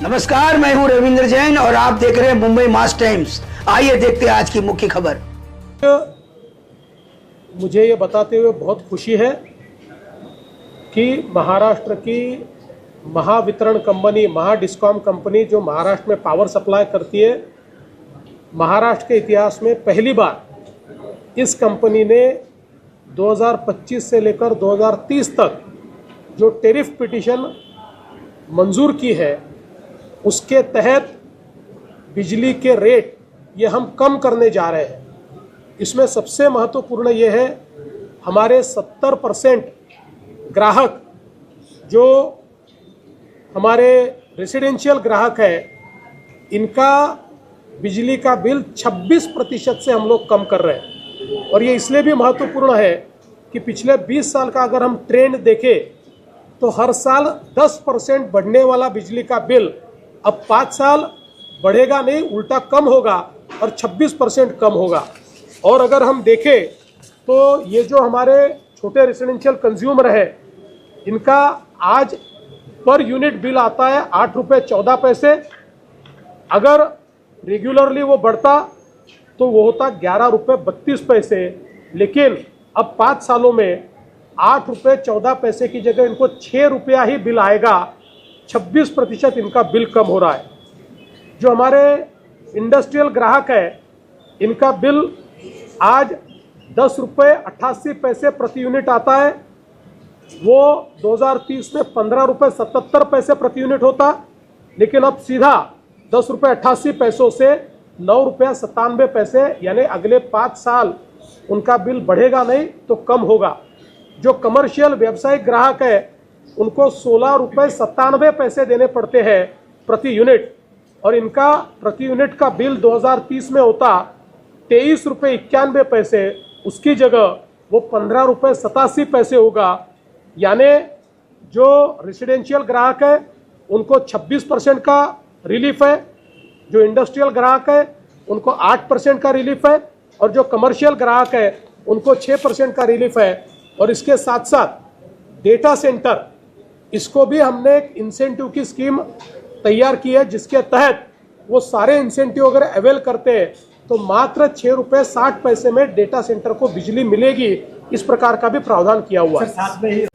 नमस्कार, मैं हूं रविंद्र जैन और आप देख रहे हैं मुंबई मास टाइम्स। आइए देखते हैं आज की मुख्य खबर। मुझे ये बताते हुए बहुत खुशी है कि महाराष्ट्र की महावितरण कंपनी, महाडिस्कॉम कंपनी जो महाराष्ट्र में पावर सप्लाई करती है, महाराष्ट्र के इतिहास में पहली बार इस कंपनी ने 2025 से लेकर 2030 तक जो टेरिफ पिटीशन मंजूर की है, उसके तहत बिजली के रेट ये हम कम करने जा रहे हैं। इसमें सबसे महत्वपूर्ण ये है, हमारे 70% ग्राहक जो हमारे रेसिडेंशियल ग्राहक है, इनका बिजली का बिल 26% से हम लोग कम कर रहे हैं। और ये इसलिए भी महत्वपूर्ण है कि पिछले 20 साल का अगर हम ट्रेंड देखें तो हर साल 10% बढ़ने वाला बिजली का बिल अब 5 साल बढ़ेगा नहीं, उल्टा कम होगा और 26% कम होगा। और अगर हम देखें तो ये जो हमारे छोटे रेसिडेंशियल कंज्यूमर है, इनका आज पर यूनिट बिल आता है 8 रुपये 14 पैसे। अगर रेगुलरली वो बढ़ता तो वो होता 11 रुपये 32 पैसे। लेकिन अब 5 सालों में 8 रुपये 14 पैसे की जगह इनको 6 रुपया ही बिल आएगा। 26% इनका बिल कम हो रहा है। जो हमारे इंडस्ट्रियल ग्राहक है, इनका बिल आज 10 रुपये 88 पैसे प्रति यूनिट आता है। वो 2030 में 15 रुपये 77 पैसे प्रति यूनिट होता, लेकिन अब सीधा 10 रुपये 88 पैसों से 9 रुपये 97 पैसे, यानी अगले 5 साल उनका बिल बढ़ेगा नहीं तो कम होगा। जो कमर्शियल व्यावसायिक ग्राहक है, उनको 16 रुपये 97 पैसे देने पड़ते हैं प्रति यूनिट, और इनका प्रति यूनिट का बिल 2030 में होता 23 रुपये 91 पैसे। उसकी जगह वो 15 रुपये 87 पैसे होगा। यानी जो रेसिडेंशियल ग्राहक है उनको 26% का रिलीफ है, जो इंडस्ट्रियल ग्राहक है उनको 8% का रिलीफ है, और जो कमर्शियल ग्राहक है उनको 6% का रिलीफ है। और इसके साथ साथ डेटा सेंटर, इसको भी हमने एक इंसेंटिव की स्कीम तैयार की है, जिसके तहत वो सारे इंसेंटिव अगर अवेल करते हैं तो मात्र 6 रुपये 60 पैसे में डेटा सेंटर को बिजली मिलेगी। इस प्रकार का भी प्रावधान किया हुआ है।